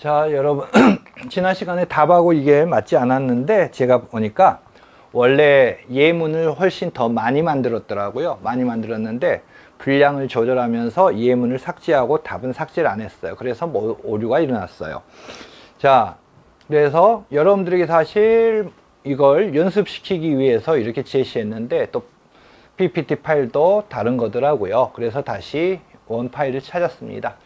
자, 여러분 지난 시간에 답하고 이게 맞지 않았는데 제가 보니까 원래 예문을 훨씬 더 많이 만들었더라고요. 많이 만들었는데 분량을 조절하면서 예문을 삭제하고 답은 삭제를 안 했어요. 그래서 뭐 오류가 일어났어요. 자, 그래서 여러분들에게 사실 이걸 연습시키기 위해서 이렇게 제시했는데 또 PPT 파일도 다른 거더라고요. 그래서 다시 원 파일을 찾았습니다.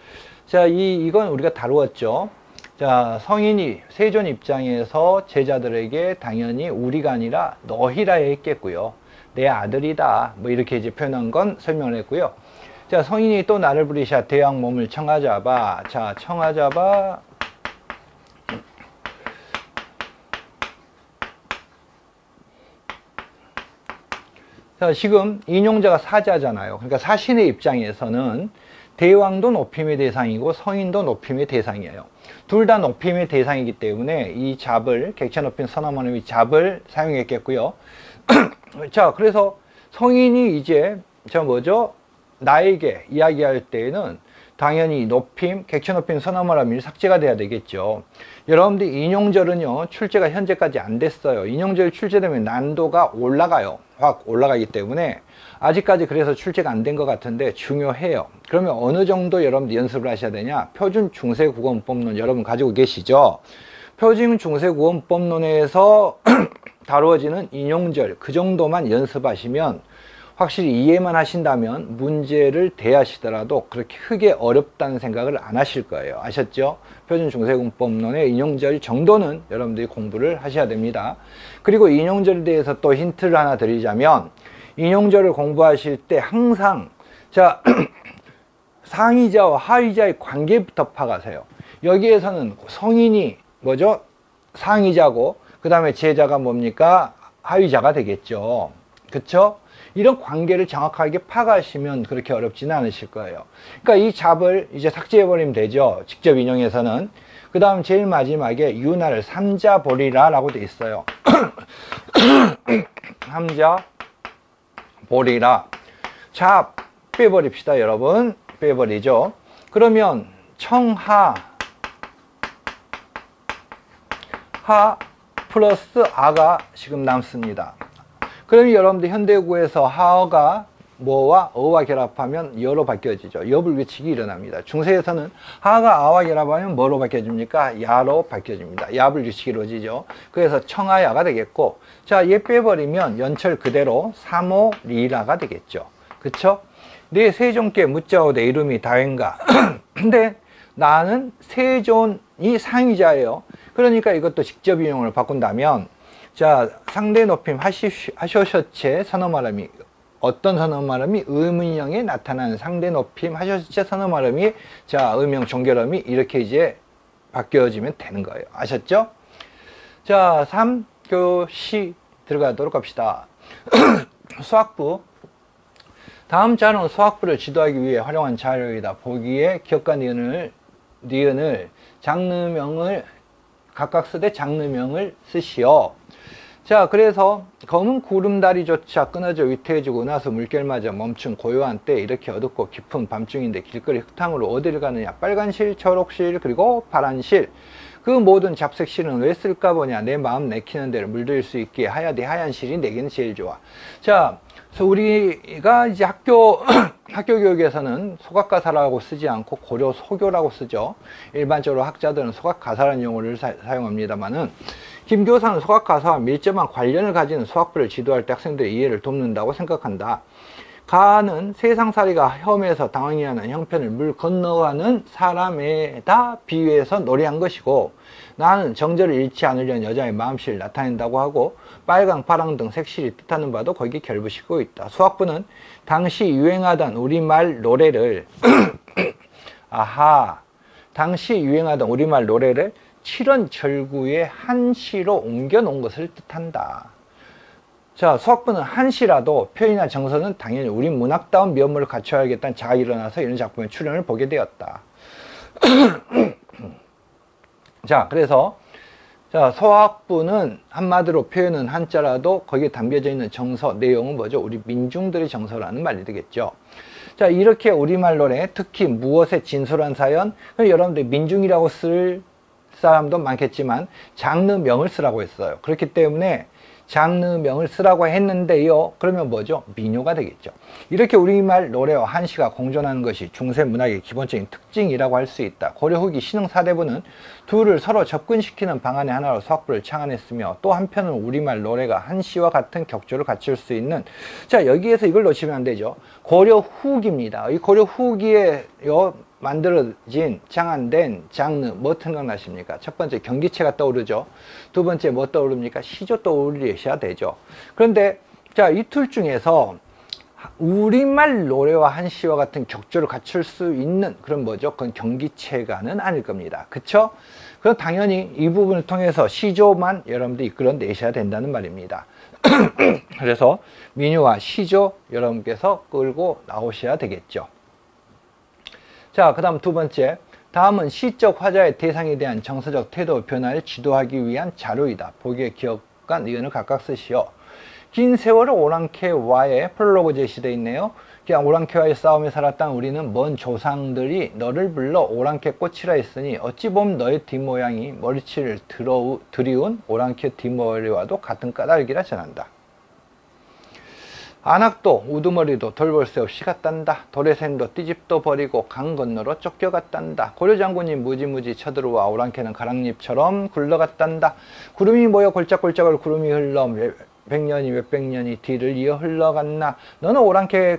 자, 이건 우리가 다루었죠. 자, 성인이 세존 입장에서 제자들에게 당연히 우리가 아니라 너희라 했겠고요. 내 아들이다. 뭐 이렇게 이제 표현한 건 설명을 했고요. 자, 성인이 또 나를 부리샤 대왕 몸을 청하자봐. 자, 청하자봐. 자, 지금 인용자가 사자잖아요. 그러니까 사신의 입장에서는 대왕도 높임의 대상이고 성인도 높임의 대상이에요. 둘 다 높임의 대상이기 때문에 이 잡을, 객체 높임 선어머님이 잡을 사용했겠고요. 자, 그래서 성인이 이제 나에게 이야기할 때에는 당연히 높임, 객체 높임 선어머님이 삭제가 돼야 되겠죠. 여러분들 인용절은요, 출제가 현재까지 안 됐어요. 인용절 출제되면 난도가 올라가요. 확 올라가기 때문에 아직까지 그래서 출제가 안 된 것 같은데 중요해요. 그러면 어느 정도 여러분들 연습을 하셔야 되냐? 표준 중세국어문법론 여러분 가지고 계시죠? 표준 중세국어문법론에서 다루어지는 인용절 그 정도만 연습하시면 확실히 이해만 하신다면 문제를 대하시더라도 그렇게 크게 어렵다는 생각을 안 하실 거예요. 아셨죠? 표준 중세국어문법론의 인용절 정도는 여러분들이 공부를 하셔야 됩니다. 그리고 인용절에 대해서 또 힌트를 하나 드리자면 인용절을 공부하실 때 항상 자 상위자와 하위자의 관계부터 파가세요. 여기에서는 성인이 상위자고 그 다음에 제자가 뭡니까? 하위자가 되겠죠. 그쵸? 이런 관계를 정확하게 파가시면 그렇게 어렵지는 않으실 거예요. 그러니까 이 잡을 이제 삭제해버리면 되죠. 직접 인용해서는. 그 다음 제일 마지막에 유나를 삼자 보리라 라고 돼 있어요. 삼자 보리라. 잡 빼버립시다, 여러분. 빼버리죠. 그러면 청하 하 플러스 아가 지금 남습니다. 그러면 여러분들 현대구에서 하어가 뭐와 어와 결합하면 여로 바뀌어지죠. 여불규칙이 일어납니다. 중세에서는 하가 아와 결합하면 뭐로 바뀌어집니까? 야로 바뀌어집니다. 야불규칙이 이루어지죠. 그래서 청하야가 되겠고, 자, 얘 빼버리면 연철 그대로 삼오리라가 되겠죠. 그쵸? 내 세존께 묻자오 내 이름이 다행가. 근데 나는 세존이 상위자예요. 그러니까 이것도 직접 인용을 바꾼다면, 자, 상대 높임 하쇼셔체 선어말음이 어떤 선어말음이 의문형에 나타나는 상대 높임 하쇼셔체 선어말음이 자 의명 종결음이 이렇게 이제 바뀌어지면 되는 거예요. 아셨죠? 자, 3교시 들어가도록 합시다. 수학부. 다음 자료는 수학부를 지도하기 위해 활용한 자료이다. 보기에 기억과 니은을 장르명을 각각 쓰되 장르명을 쓰시오. 자, 그래서 검은 구름다리조차 끊어져 위태해지고 나서 물결마저 멈춘 고요한 때 이렇게 어둡고 깊은 밤중인데 길거리 흙탕으로 어디를 가느냐. 빨간 실, 초록실, 그리고 파란 실. 그 모든 잡색 실은 왜 쓸까 보냐. 내 마음 내키는 대로 물들 수 있기에 하얗디 하얀 실이 내게는 제일 좋아. 자, 그래서 우리가 이제 학교 교육에서는 소각가사라고 쓰지 않고 고려 소교라고 쓰죠. 일반적으로 학자들은 소각가사라는 용어를 사용합니다만은 김교사는 소각가사와 밀접한 관련을 가지는 수학부를 지도할 때 학생들의 이해를 돕는다고 생각한다. 가는 세상살이가 험해서 당황해하는 형편을 물 건너가는 사람에다 비유해서 노래한 것이고, 나는 정절을 잃지 않으려는 여자의 마음씨를 나타낸다고 하고, 빨강, 파랑 등 색실이 뜻하는 바도 거기에 결부시키고 있다. 수학부는 당시 유행하던 우리말 노래를 당시 유행하던 우리말 노래를 칠원절구의 한시로 옮겨 놓은 것을 뜻한다. 자, 수학부는 한시라도 표현이나 정서는 당연히 우리 문학다운 면모를 갖춰야겠다는 자각이 일어나서 이런 작품의 출연을 보게 되었다. 자, 그래서 자, 서학부는 한마디로 표현은 한자라도 거기에 담겨져 있는 정서, 내용은 뭐죠? 우리 민중들의 정서라는 말이 되겠죠. 자, 이렇게 우리말 노래, 특히 무엇의 진솔한 사연, 여러분들이 민중이라고 쓸 사람도 많겠지만 장르명을 쓰라고 했어요. 그렇기 때문에 장르명을 쓰라고 했는데요. 그러면 뭐죠? 민요가 되겠죠. 이렇게 우리말 노래와 한시가 공존하는 것이 중세 문학의 기본적인 특징이라고 할 수 있다. 고려 후기 신흥사대부는 둘을 서로 접근시키는 방안의 하나로 서학부를 창안했으며, 또 한편은 우리말 노래가 한시와 같은 격조를 갖출 수 있는, 자, 여기에서 이걸 놓치면 안 되죠. 고려 후기입니다. 이 고려 후기에 만들어진 창안된 장르 뭐 생각나십니까? 첫 번째 경기체가 떠오르죠. 두 번째 뭐 떠오릅니까? 시조 떠오르셔야 되죠. 그런데 자, 이 둘 중에서 우리말 노래와 한시와 같은 격조를 갖출 수 있는 그런 뭐죠? 그건 경기체가는 아닐 겁니다. 그쵸? 그럼 당연히 이 부분을 통해서 시조만 여러분들 이끌어내셔야 된다는 말입니다. 그래서 민요와 시조 여러분께서 끌고 나오셔야 되겠죠. 자, 그 다음 두 번째, 다음은 시적 화자의 대상에 대한 정서적 태도 변화를 지도하기 위한 자료이다. 보기에 기억과 니은을 각각 쓰시오. 긴 세월을 오랑캐와의 프롤로그 제시되어 있네요. 그냥 오랑캐와의 싸움에 살았던 우리는 먼 조상들이 너를 불러 오랑캐 꽃이라 했으니 어찌 보면 너의 뒷모양이 머리치를 들이운 오랑캐 뒷머리와도 같은 까닭이라 전한다. 안악도 우두머리도 돌볼 새 없이 갔단다. 도래샘도 띠집도 버리고 강 건너로 쫓겨갔단다. 고려장군이 무지무지 쳐들어와 오랑캐는 가랑잎처럼 굴러갔단다. 구름이 모여 골짝골짝을 구름이 흘러 백년이 몇백 년이 뒤를 이어 흘러갔나. 너는 오랑캐의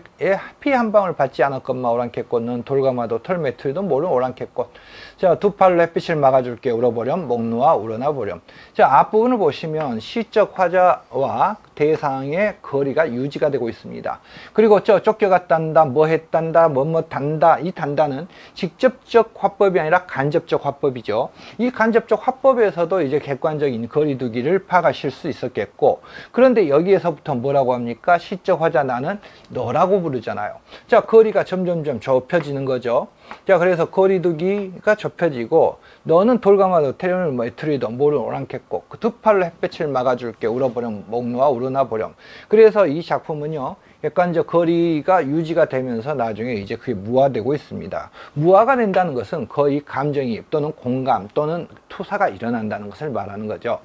피 한 방울 받지 않았건만 오랑캐꽃. 넌 돌가마도 털매트리도 모르는 오랑캐꽃. 자, 두 팔로 햇빛을 막아줄게 울어보렴. 목 놓아 우러나 보렴. 자, 앞부분을 보시면 시적 화자와 대상의 거리가 유지가 되고 있습니다. 그리고 쫓겨갔단다, 뭐 했단다, 뭐 단다. 이 단다는 직접적 화법이 아니라 간접적 화법이죠. 이 간접적 화법에서도 이제 객관적인 거리두기를 파악하실 수 있었겠고, 그런데 여기에서부터 뭐라고 합니까? 시적 화자 나는 너라고 부르잖아요. 자, 거리가 점점점 좁혀지는 거죠. 자, 그래서 거리두기가 좁혀지고, 너는 돌가마도 태련을 매트리도 모르는 오랑캐꽃. 그 두 팔로 햇빛을 막아줄게 울어보렴. 목 놓아 우러나 보렴. 그래서 이 작품은요, 객관적 거리가 유지가 되면서 나중에 이제 그게 무화되고 있습니다. 무화가 된다는 것은 거의 감정이입 또는 공감 또는 투사가 일어난다는 것을 말하는 거죠.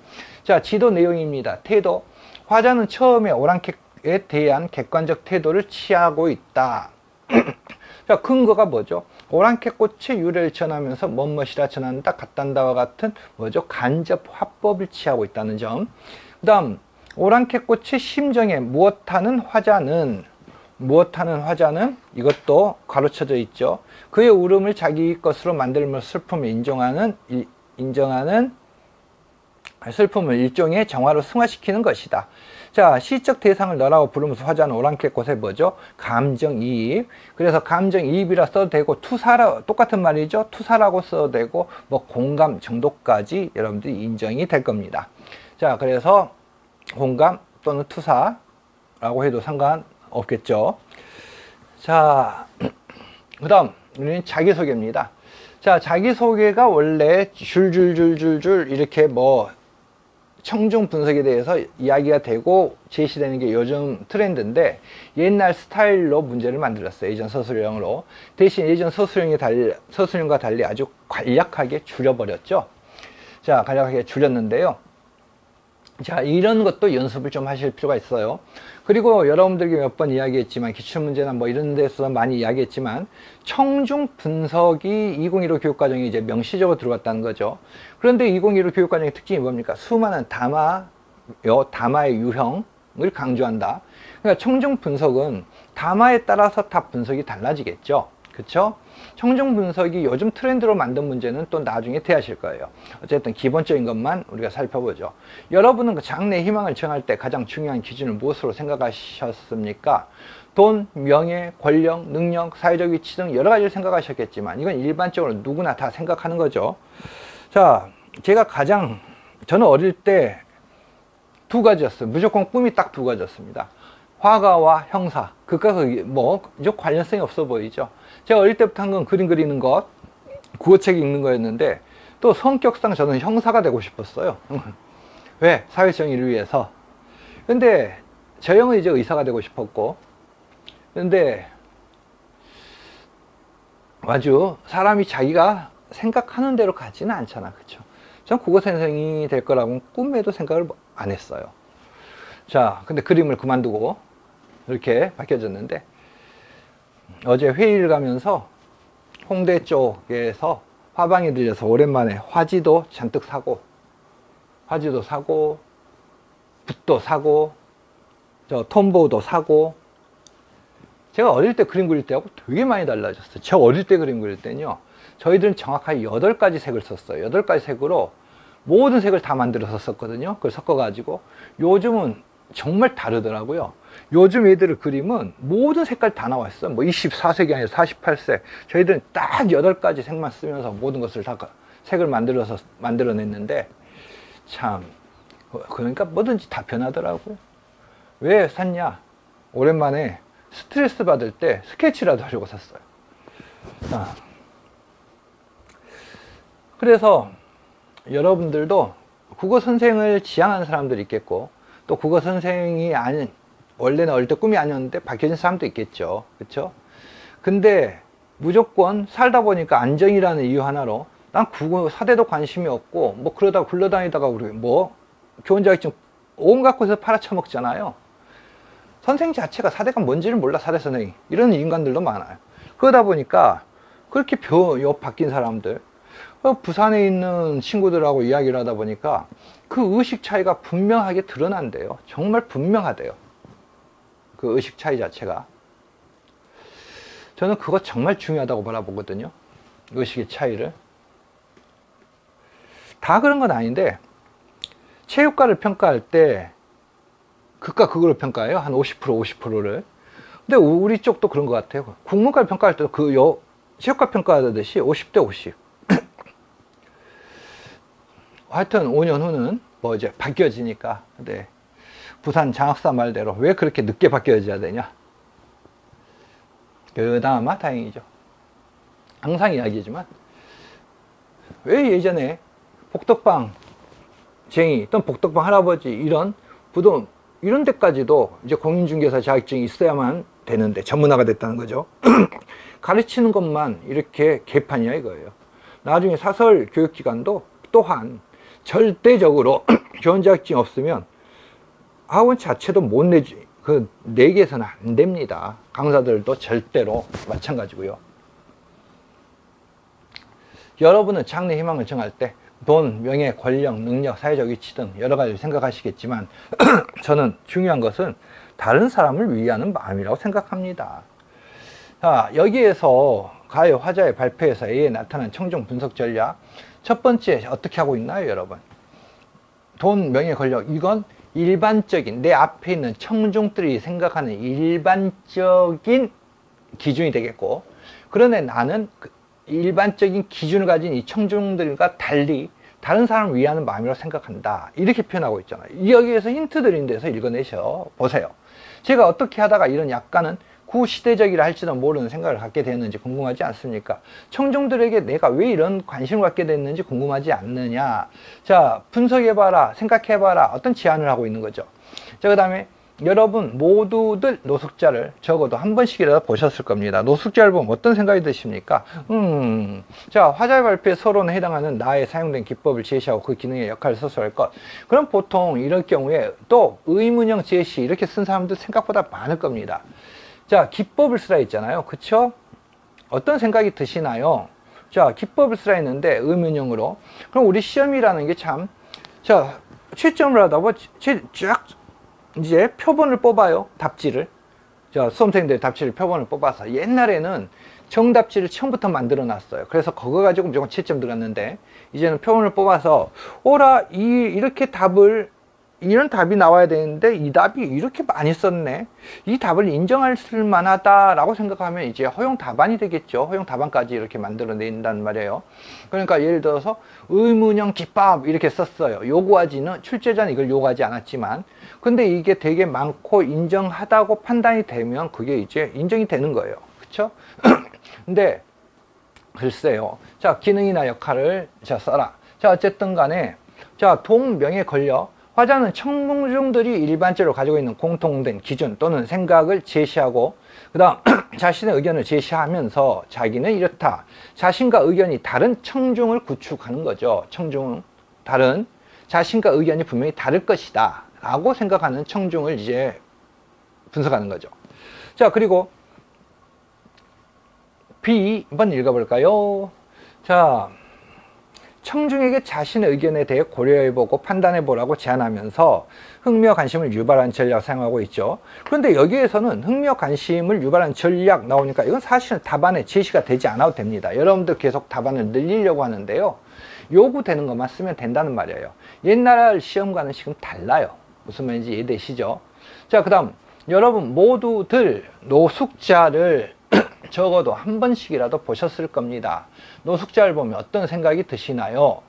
자, 지도 내용입니다. 태도. 화자는 처음에 오랑캐에 대한 객관적 태도를 취하고 있다. 자, 근거가 뭐죠? 오랑캐꽃의 유래를 전하면서 멋멋이라 전한다, 같단다와 같은 뭐죠? 간접 화법을 취하고 있다는 점. 그 다음, 오랑캐꽃의 심정에 무엇하는 화자는 이것도 가로쳐져 있죠. 그의 울음을 자기 것으로 만들며 슬픔을 인정하는 슬픔을 일종의 정화로 승화시키는 것이다. 자, 시적 대상을 너라고 부르면서 화자는 오랑캐꽃에 뭐죠? 감정이입. 그래서 감정이입이라 써도 되고, 투사라, 똑같은 말이죠. 투사라고 써도 되고, 뭐 공감 정도까지 여러분들이 인정이 될 겁니다. 자, 그래서 공감 또는 투사라고 해도 상관없겠죠. 자, 그 다음 우리는 자기소개입니다. 자, 자기소개가 원래 줄줄줄줄줄 이렇게 뭐 청중 분석에 대해서 이야기가 되고 제시되는 게 요즘 트렌드인데, 옛날 스타일로 문제를 만들었어요. 예전 서술형으로. 대신 예전 서술형과 달리 아주 간략하게 줄여버렸죠. 자, 간략하게 줄였는데요. 자, 이런 것도 연습을 좀 하실 필요가 있어요. 그리고 여러분들에게 몇 번 이야기했지만, 기출문제나 뭐 이런 데서 많이 이야기했지만, 청중 분석이 2015 교육과정에 이제 명시적으로 들어갔다는 거죠. 그런데 2015 교육과정의 특징이 뭡니까? 수많은 담화의 유형을 강조한다. 그러니까 청중 분석은 담화에 따라서 다 분석이 달라지겠죠. 그쵸? 청중 분석이 요즘 트렌드로 만든 문제는 또 나중에 대하실 거예요. 어쨌든 기본적인 것만 우리가 살펴보죠. 여러분은 그 장래 희망을 정할 때 가장 중요한 기준을 무엇으로 생각하셨습니까? 돈, 명예, 권력, 능력, 사회적 위치 등 여러 가지를 생각하셨겠지만, 이건 일반적으로 누구나 다 생각하는 거죠. 자, 저는 어릴 때 두 가지였어요. 무조건 꿈이 딱 두 가지였습니다. 화가와 형사. 그과 뭐 관련성이 없어 보이죠. 제가 어릴 때부터 한 건 그림 그리는 것, 국어책 읽는 거였는데, 또 성격상 저는 형사가 되고 싶었어요. 왜? 사회 정의를 위해서. 근데 저 형은 이제 의사가 되고 싶었고, 근데 아주 사람이 자기가 생각하는 대로 가지는 않잖아. 그쵸? 전 국어 선생이 될 거라고 꿈에도 생각을 안 했어요. 자, 근데 그림을 그만두고 이렇게 바뀌어졌는데, 어제 회의를 가면서 홍대 쪽에서 화방에 들려서 오랜만에 화지도 잔뜩 사고, 화지도 사고, 붓도 사고, 저 톰보도 사고. 제가 어릴 때 그림 그릴 때하고 되게 많이 달라졌어요. 저 어릴 때 그림 그릴 때는요, 저희들은 정확하게 8가지 색을 썼어요. 8가지 색으로 모든 색을 다 만들어서 썼거든요. 그걸 섞어가지고. 요즘은 정말 다르더라고요. 요즘 애들의 그림은 모든 색깔 다 나와 있어요. 뭐 24색이 아니라 48색. 저희들은 딱 8가지 색만 쓰면서 모든 것을 다 색을 만들어냈는데, 참, 그러니까 뭐든지 다 변하더라고요. 왜 샀냐? 오랜만에 스트레스 받을 때 스케치라도 하려고 샀어요. 그래서 여러분들도 국어 선생을 지향하는 사람들이 있겠고, 또 국어 선생이 아닌, 원래는 어릴 때 꿈이 아니었는데 바뀌어진 사람도 있겠죠. 그렇죠? 근데 무조건 살다 보니까 안정이라는 이유 하나로 난 국어 사대도 관심이 없고, 뭐 그러다가 굴러다니다가 우리 뭐 교원자격증 온갖 곳에서 팔아쳐먹잖아요. 선생 자체가 사대가 뭔지를 몰라. 사대 선생이 이런 인간들도 많아요. 그러다 보니까 그렇게 바뀐 사람들, 부산에 있는 친구들하고 이야기를 하다 보니까 그 의식 차이가 분명하게 드러난대요. 정말 분명하대요. 그 의식 차이 자체가. 저는 그거 정말 중요하다고 바라보거든요. 의식의 차이를. 다 그런 건 아닌데, 체육과를 평가할 때 극과 극으로 평가해요. 한 50%, 50%를. 근데 우리 쪽도 그런 것 같아요. 국문과를 평가할 때도 체육과 평가하듯이 50대 50. 하여튼 5년 후는 뭐 이제 바뀌어지니까. 네. 부산 장학사 말대로 왜 그렇게 늦게 바뀌어져야 되냐? 그나마 다행이죠. 항상 이야기지만, 왜 예전에 복덕방 쟁이 또는 복덕방 할아버지 이런 부동 이런 데까지도 이제 공인중개사 자격증이 있어야만 되는데, 전문화가 됐다는 거죠. 가르치는 것만 이렇게 개판이야 이거예요. 나중에 사설 교육기관도 또한 절대적으로 교원 자격증 없으면 학원 자체도 못 내지, 내게서는 안 됩니다. 강사들도 절대로 마찬가지고요. 여러분은 장래 희망을 정할 때 돈, 명예, 권력, 능력, 사회적 위치 등 여러 가지를 생각하시겠지만 저는 중요한 것은 다른 사람을 위하는 마음이라고 생각합니다. 자, 여기에서 가요 화자의 발표에서 A에 나타난 청중 분석 전략, 첫 번째 어떻게 하고 있나요, 여러분? 돈, 명예, 권력, 이건 일반적인, 내 앞에 있는 청중들이 생각하는 일반적인 기준이 되겠고, 그런데 나는 일반적인 기준을 가진 이 청중들과 달리 다른 사람을 위하는 마음이라고 생각한다. 이렇게 표현하고 있잖아요. 여기에서 힌트 드린 데서 읽어내셔 보세요. 제가 어떻게 하다가 이런 약간은 구시대적이라 할지도 모르는 생각을 갖게 됐는지 궁금하지 않습니까? 청중들에게 내가 왜 이런 관심을 갖게 됐는지 궁금하지 않느냐? 자, 분석해봐라, 생각해봐라, 어떤 제안을 하고 있는 거죠. 자, 그 다음에 여러분 모두들 노숙자를 적어도 한 번씩이라도 보셨을 겁니다. 노숙자를 보면 어떤 생각이 드십니까? 자, 화자의 발표에 서론에 해당하는 나에 사용된 기법을 제시하고 그 기능의 역할을 서술할 것. 그럼 보통 이럴 경우에 또 의문형 제시 이렇게 쓴 사람들 생각보다 많을 겁니다. 자, 기법을 쓰라 했잖아요. 그쵸? 어떤 생각이 드시나요? 자, 기법을 쓰라 했는데 의문형으로. 그럼 우리 시험이라는 게 참, 자, 채점을 하다 보면 쫙 이제 표본을 뽑아요. 답지를. 자, 수험생들 답지를 표본을 뽑아서, 옛날에는 정답지를 처음부터 만들어 놨어요. 그래서 그거 가지고 무조건 채점 들었는데, 이제는 표본을 뽑아서 오라, 이렇게 이런 답이 나와야 되는데 이 답이 이렇게 많이 썼네, 이 답을 인정할 만하다 라고 생각하면 이제 허용 답안이 되겠죠. 허용 답안까지 이렇게 만들어 낸단 말이에요. 그러니까 예를 들어서 의문형 기법 이렇게 썼어요. 요구하지는, 출제자는 이걸 요구하지 않았지만, 근데 이게 되게 많고 인정하다고 판단이 되면 그게 이제 인정이 되는 거예요. 그쵸? 근데 글쎄요. 자, 기능이나 역할을 자 써라. 자, 어쨌든 간에, 자, 돈, 명예, 권력, 화자는 청중들이 일반적으로 가지고 있는 공통된 기준 또는 생각을 제시하고, 그 다음 자신의 의견을 제시하면서 자기는 이렇다, 자신과 의견이 다른 청중을 구축하는 거죠. 청중. 다른 자신과 의견이 분명히 다를 것이다 라고 생각하는 청중을 이제 분석하는 거죠. 자, 그리고 B 한번 읽어볼까요? 자, 청중에게 자신의 의견에 대해 고려해보고 판단해보라고 제안하면서 흥미와 관심을 유발하는 전략을 사용하고 있죠. 그런데 여기에서는 흥미와 관심을 유발하는 전략 나오니까 이건 사실은 답안에 제시가 되지 않아도 됩니다. 여러분들 계속 답안을 늘리려고 하는데요, 요구되는 것만 쓰면 된다는 말이에요. 옛날 시험과는 지금 달라요. 무슨 말인지 이해되시죠? 자, 그 다음 여러분 모두들 노숙자를 적어도 한 번씩이라도 보셨을 겁니다. 노숙자를 보면 어떤 생각이 드시나요?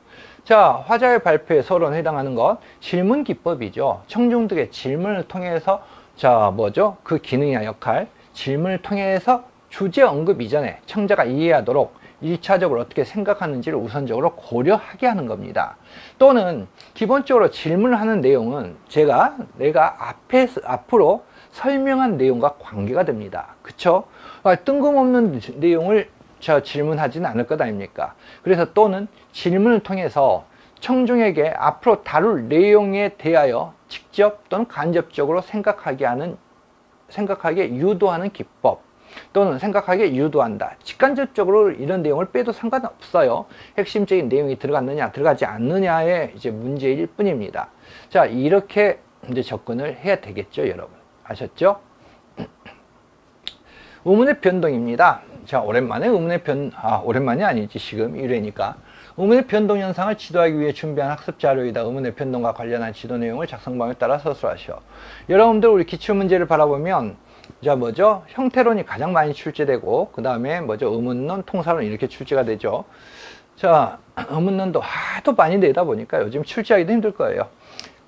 자, 화자의 발표에 서론에 해당하는 것 질문 기법이죠. 청중들의 질문을 통해서 자, 뭐죠? 그 기능이나 역할, 질문을 통해서 주제 언급 이전에 청자가 이해하도록 1차적으로 어떻게 생각하는지를 우선적으로 고려하게 하는 겁니다. 또는 기본적으로 질문을 하는 내용은 내가 앞으로 설명한 내용과 관계가 됩니다. 그쵸? 뜬금없는 내용을 질문하지는 않을 것 아닙니까? 그래서 또는 질문을 통해서 청중에게 앞으로 다룰 내용에 대하여 직접 또는 간접적으로 생각하게 유도하는 기법, 또는 생각하게 유도한다. 직간접적으로 이런 내용을 빼도 상관없어요. 핵심적인 내용이 들어갔느냐 들어가지 않느냐의 이제 문제일 뿐입니다. 자, 이렇게 이제 접근을 해야 되겠죠, 여러분. 아셨죠? 의문의 변동입니다. 자, 오랜만에 오랜만이 아니지, 지금 1회니까. 의문의 변동 현상을 지도하기 위해 준비한 학습 자료이다. 의문의 변동과 관련한 지도 내용을 작성방에 따라 서술하시오. 여러분들 우리 기출문제를 바라보면 자, 뭐죠? 형태론이 가장 많이 출제되고, 그 다음에 뭐죠? 의문론, 통사론 이렇게 출제가 되죠. 자, 의문론도 하도 많이 내다 보니까 요즘 출제하기도 힘들 거예요.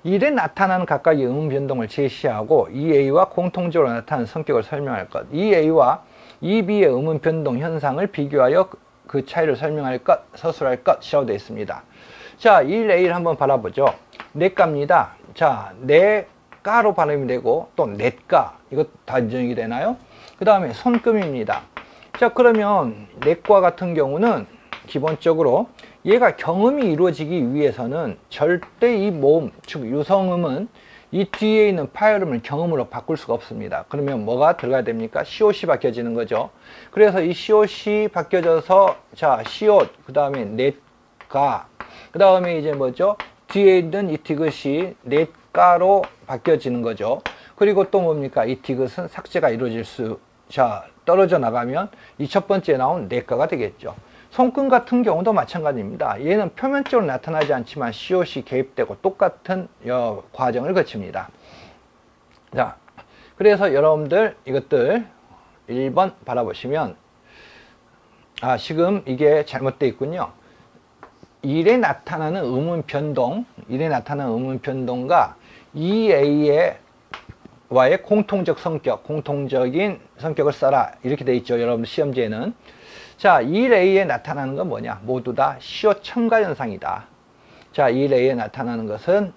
일에 나타나는 각각의 의문 변동을 제시하고 이 A와 공통적으로 나타나는 성격을 설명할 것, 이 A와 이 B의 의문 변동 현상을 비교하여 그 차이를 설명할 것, 서술할 것이라고 되어 있습니다. 자, 1A를 한번 바라보죠. 내과입니다. 자, 내과로 발음이 되고 또 넷과, 이거 다 인정이 되나요? 그 다음에 손금입니다. 자, 그러면 내과 같은 경우는 기본적으로 얘가 경음이 이루어지기 위해서는 절대 이 모음, 즉 유성음은 이 뒤에 있는 파열음을 경음으로 바꿀 수가 없습니다. 그러면 뭐가 들어가야 됩니까? 시옷이 바뀌어지는 거죠. 그래서 이 시옷이 바뀌어져서 자, 시옷, 그 다음에 넷가, 그 다음에 이제 뭐죠? 뒤에 있는 이 디귿이 넷가로 바뀌어지는 거죠. 그리고 또 뭡니까? 이 디귿은 삭제가 이루어질 자, 떨어져 나가면 이 첫 번째 나온 넷가가 되겠죠. 손금 같은 경우도 마찬가지입니다. 얘는 표면적으로 나타나지 않지만 시옷이 개입되고 똑같은 과정을 거칩니다. 자, 그래서 여러분들 이것들 1번 바라보시면 지금 이게 잘못되어 있군요. 일에 나타나는 의문 변동과 EA와의 공통적인 성격을 써라. 이렇게 되어 있죠. 여러분 시험지에는. 자, 1A에 나타나는 건 뭐냐? 모두 다 시옷 첨가 현상이다. 자, 1A에 나타나는 것은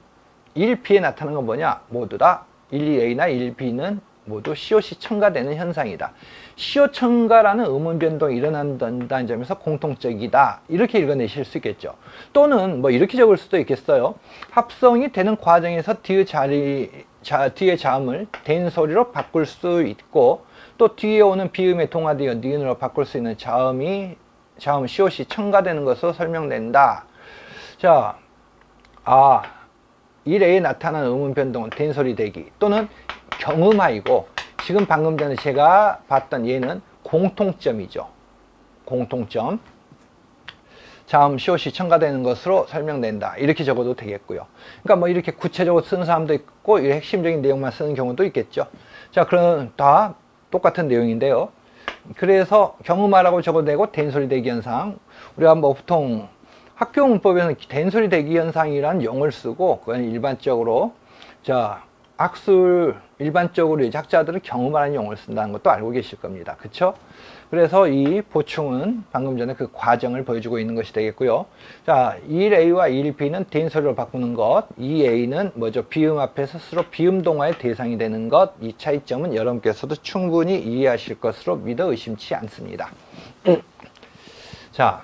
1B에 나타나는 건 뭐냐? 모두 다 1A나 1B는 모두 시옷이 첨가되는 현상이다. 시옷 첨가라는 의문 변동이 일어난다는 점에서 공통적이다. 이렇게 읽어내실 수 있겠죠. 또는 뭐 이렇게 적을 수도 있겠어요. 합성이 되는 과정에서 뒤의 자음을 된 소리로 바꿀 수 있고, 또 뒤에 오는 비음에 동화되어 니은으로 바꿀 수 있는 자음 시옷이 첨가되는 것으로 설명된다. 자, 1A에 나타나는 의문 변동은 된소리 대기 또는 경음하이고, 지금 방금 전에 제가 봤던 얘는 공통점이죠. 공통점. 자음 시옷이 첨가되는 것으로 설명된다. 이렇게 적어도 되겠고요. 그러니까 뭐 이렇게 구체적으로 쓰는 사람도 있고 핵심적인 내용만 쓰는 경우도 있겠죠. 자, 그럼 다 똑같은 내용인데요. 그래서 경음하라고 적어도 되고 된소리 대기 현상. 우리가 뭐 보통 학교 문법에서는 된소리 대기 현상이라는 용어를 쓰고, 그건 일반적으로 일반적으로 이제 학자들은 경음하라는 용어를 쓴다는 것도 알고 계실 겁니다. 그쵸? 그래서 이 보충은 방금 전에 그 과정을 보여주고 있는 것이 되겠고요. 자, 1A와 1B는 된소리로 바꾸는 것, 2A는 뭐죠? 비음 앞에서 스스로 비음 동화의 대상이 되는 것. 이 차이점은 여러분께서도 충분히 이해하실 것으로 믿어 의심치 않습니다. 자,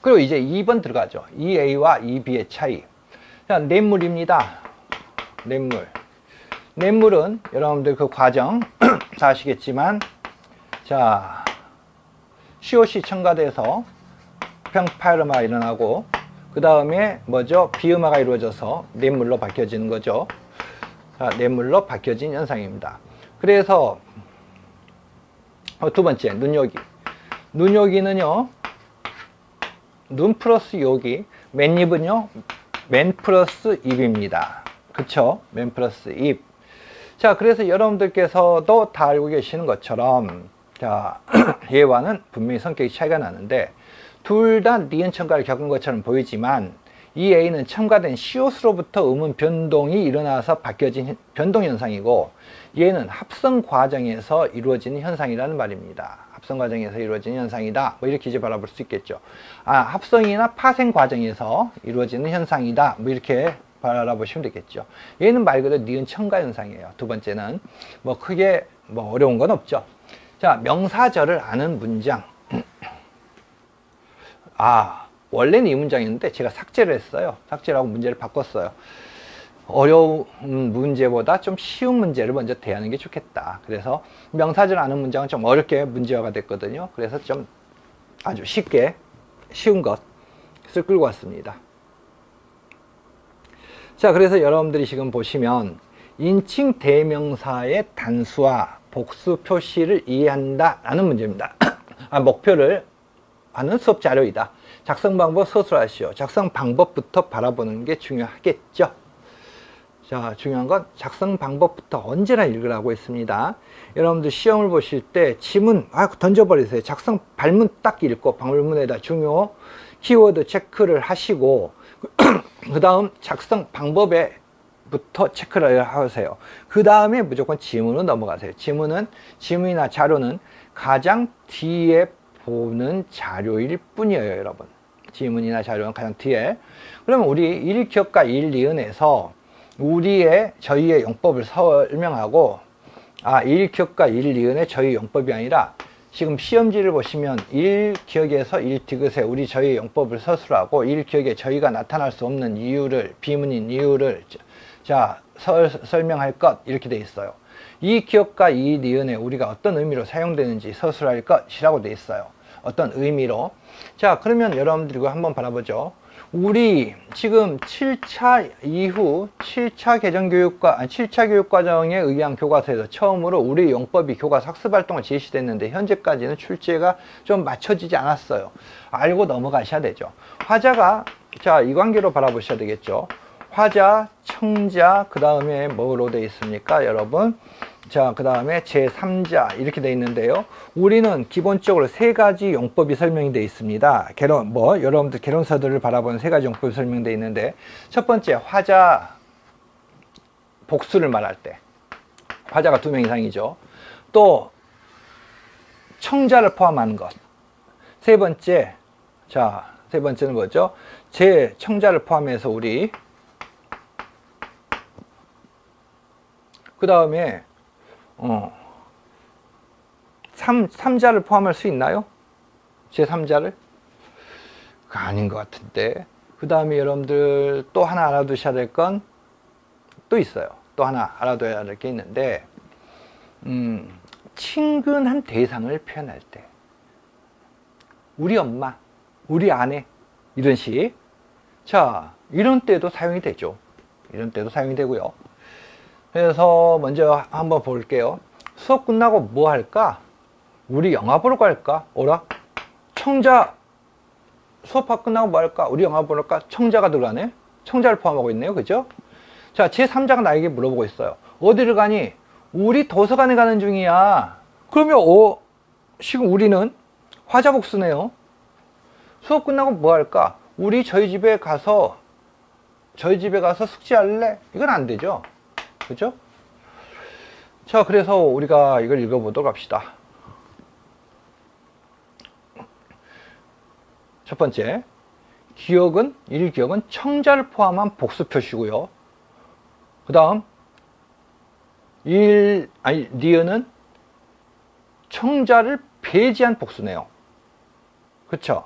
그리고 이제 2번 들어가죠. 2A와 2B의 차이. 자, 냇물입니다. 냇물. 냇물은 여러분들 그 과정 다 아시겠지만, 자, COC 첨가돼서 평파르마가 일어나고, 그 다음에 뭐죠? 비음화가 이루어져서 냇물로 바뀌어지는 거죠. 자, 냇물로 바뀌어진 현상입니다. 그래서 두 번째, 눈요기. 눈요기는요, 눈 플러스 요기, 맨입은요, 맨 플러스 입입니다. 그쵸? 맨 플러스 입. 자, 그래서 여러분들께서도 다 알고 계시는 것처럼, 자, 얘와는 분명히 성격이 차이가 나는데, 둘 다 니은 첨가를 겪은 것처럼 보이지만, 이 A는 첨가된 시옷으로부터 음운 변동이 일어나서 바뀌어진 변동 현상이고, 얘는 합성 과정에서 이루어지는 현상이라는 말입니다. 합성 과정에서 이루어지는 현상이다. 뭐 이렇게 이제 바라볼 수 있겠죠. 아, 합성이나 파생 과정에서 이루어지는 현상이다. 뭐 이렇게 바라보시면 되겠죠. 얘는 말 그대로 니은 첨가 현상이에요. 두 번째는 뭐 크게 뭐 어려운 건 없죠. 자, 명사절을 아는 문장. 아, 원래는 이 문장이었는데 제가 삭제를 했어요. 삭제를 하고 문제를 바꿨어요. 어려운 문제보다 좀 쉬운 문제를 먼저 대하는 게 좋겠다. 그래서 명사절 아는 문장은 좀 어렵게 문제화가 됐거든요. 그래서 좀 아주 쉽게 쉬운 것을 끌고 왔습니다. 자, 그래서 여러분들이 지금 보시면 인칭 대명사의 단수와 복수 표시를 이해한다 라는 문제입니다. 아, 목표를 하는 수업 자료이다. 작성 방법 서술하시오. 작성 방법부터 바라보는 게 중요하겠죠. 자, 중요한 건 작성 방법부터 언제나 읽으라고 했습니다. 여러분들 시험을 보실 때 지문 던져버리세요. 작성 발문 딱 읽고 방문에다 중요 키워드 체크를 하시고 그 다음 작성 방법에부터 체크를 하세요. 그 다음에 무조건 지문으로 넘어가세요. 지문이나 자료는 가장 뒤에 보는 자료일 뿐이에요, 여러분. 지문이나 자료는 가장 뒤에. 그러면 우리 일기억과 일리은에서 저희의 용법을 설명하고, 일기억과 일리은의 저희 용법이 아니라 지금 시험지를 보시면 일기억에서 일디귿에 저희의 용법을 서술하고, 일기억에 저희가 나타날 수 없는 이유를, 비문인 이유를 설명할 것, 이렇게 돼 있어요. 이 기억과 이 니은에 우리가 어떤 의미로 사용되는지 서술할 것이라고 돼 있어요. 어떤 의미로. 자, 그러면 여러분들이 이거 한번 바라보죠. 우리 지금 7차 이후 7차 개정교육과 7차 교육과정에 의한 교과서에서 처음으로 우리 용법이 교과서 학습활동을 제시됐는데 현재까지는 출제가 좀 맞춰지지 않았어요. 알고 넘어가셔야 되죠. 화자가, 자, 이 관계로 바라보셔야 되겠죠. 화자, 청자, 그 다음에 뭐로 되어 있습니까, 여러분? 자, 그 다음에 제3자 이렇게 되어 있는데요. 우리는 기본적으로 세 가지 용법이 설명이 되어 있습니다. 여러분들 개론서들을 바라보는 세 가지 용법이 설명되어 있는데, 첫 번째 화자 복수를 말할 때 화자가 2명 이상이죠. 또 청자를 포함하는 것. 세 번째는 뭐죠? 제 청자를 포함해서 그 다음에 3자를 포함할 수 있나요? 제3자를? 아닌 것 같은데. 그 다음에 여러분들 또 하나 알아두셔야 될 건 또 있어요. 또 하나 알아둬야 될 게 있는데, 친근한 대상을 표현할 때, 우리 엄마, 우리 아내, 이런 식. 자, 이런 때도 사용이 되죠. 이런 때도 사용이 되고요. 그래서 먼저 한번 볼게요. 수업 끝나고 뭐 할까? 우리 영화 보러 갈까? 어라? 청자, 수업 끝나고 뭐 할까? 우리 영화 보러 갈까? 청자가 들어가네? 청자를 포함하고 있네요. 그죠? 자, 제3자가 나에게 물어보고 있어요. 어디를 가니? 우리 도서관에 가는 중이야. 그러면 지금 우리는 화자복수네요. 수업 끝나고 뭐 할까? 저희 집에 가서 숙제할래? 이건 안 되죠. 그죠? 자, 그래서 우리가 이걸 읽어보도록 합시다. 첫 번째, 일기억은 청자를 포함한 복수 표시고요. 그 다음, 니은은 청자를 배제한 복수네요. 그쵸?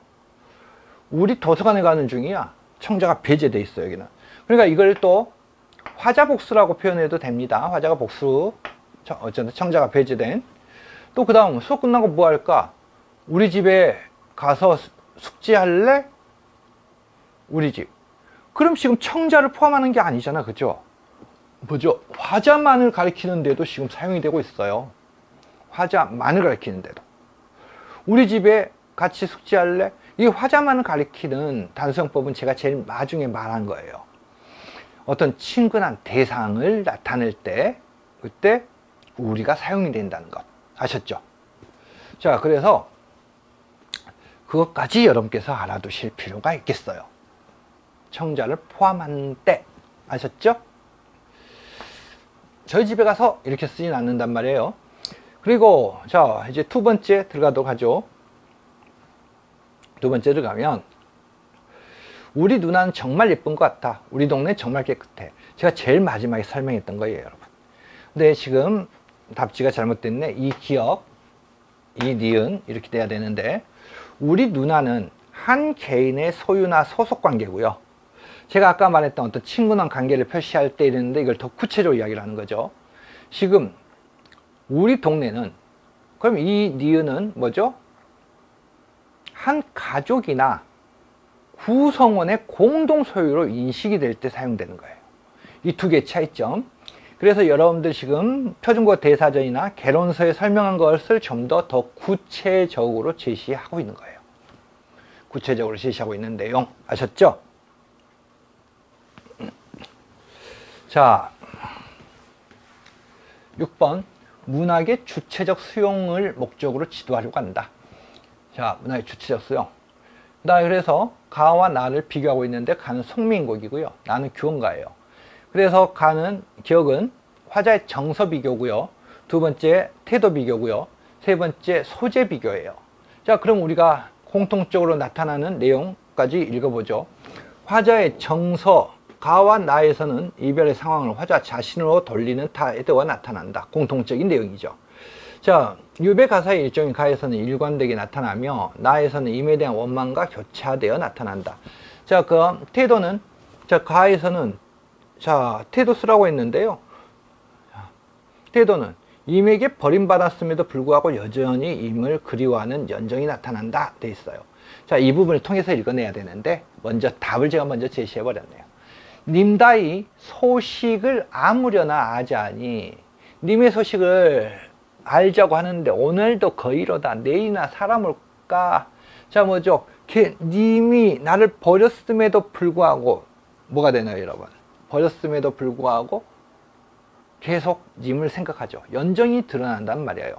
우리 도서관에 가는 중이야. 청자가 배제돼 있어 여기는. 그러니까 이걸 또 화자복수라고 표현해도 됩니다. 화자가 복수, 어쨌든 청자가 배제된. 또 그 다음 수업 끝나고 뭐 할까? 우리 집에 가서 숙제할래? 우리 집. 그럼 지금 청자를 포함하는 게 아니잖아, 그죠? 뭐죠? 화자만을 가리키는데도 지금 사용이 되고 있어요. 화자만을 가리키는데도. 우리 집에 같이 숙제할래? 이 화자만을 가리키는 단수형법은 제가 제일 나중에 말한 거예요. 어떤 친근한 대상을 나타낼 때, 그때 우리가 사용이 된다는 것. 아셨죠? 자, 그래서 그것까지 여러분께서 알아두실 필요가 있겠어요. 청자를 포함한 때. 아셨죠? 저희 집에 가서 이렇게 쓰진 않는단 말이에요. 그리고 자, 이제 두 번째 들어가도록 하죠. 두 번째 들어가면 우리 누나는 정말 예쁜 것 같아. 우리 동네 정말 깨끗해. 제가 제일 마지막에 설명했던 거예요, 여러분. 근데 지금 답지가 잘못됐네. 이 기억, 이 니은 이렇게 돼야 되는데, 우리 누나는 한 개인의 소유나 소속 관계고요. 제가 아까 말했던 어떤 친근한 관계를 표시할 때 이랬는데 이걸 더 구체적으로 이야기를 하는 거죠. 지금 우리 동네는, 그럼 이 니은은 뭐죠? 한 가족이나 구성원의 공동 소유로 인식이 될 때 사용되는 거예요. 이 두 개의 차이점. 그래서 여러분들 지금 표준국어 대사전이나 개론서에 설명한 것을 좀 더 구체적으로 제시하고 있는 거예요. 구체적으로 제시하고 있는 내용 아셨죠? 자, 6번 문학의 주체적 수용을 목적으로 지도하려고 한다. 자, 문학의 주체적 수용. 그래서 가와 나를 비교하고 있는데 가는 송민곡이고요. 나는 규원가예요. 그래서 가는 기억은 화자의 정서 비교고요. 두 번째 태도 비교고요. 세 번째 소재 비교예요. 자, 그럼 우리가 공통적으로 나타나는 내용까지 읽어보죠. 화자의 정서, 가와 나에서는 이별의 상황을 화자 자신으로 돌리는 태도가 나타난다. 공통적인 내용이죠. 자, 유배 가사의 일종인 가에서는 일관되게 나타나며 나에서는 임에 대한 원망과 교차되어 나타난다. 자, 그 태도는, 자, 가에서는, 자, 태도 쓰라고 했는데요. 태도는 임에게 버림받았음에도 불구하고 여전히 임을 그리워하는 연정이 나타난다 돼 있어요. 자, 이 부분을 통해서 읽어내야 되는데 먼저 답을 제가 먼저 제시해 버렸네요. 님다이 소식을 아무려나 아자니, 님의 소식을 알자고 하는데 오늘도 거이로다. 내일이나 사람 올까? 자, 뭐죠? 님이 나를 버렸음에도 불구하고 뭐가 되나요, 여러분? 버렸음에도 불구하고 계속 님을 생각하죠. 연정이 드러난단 말이에요.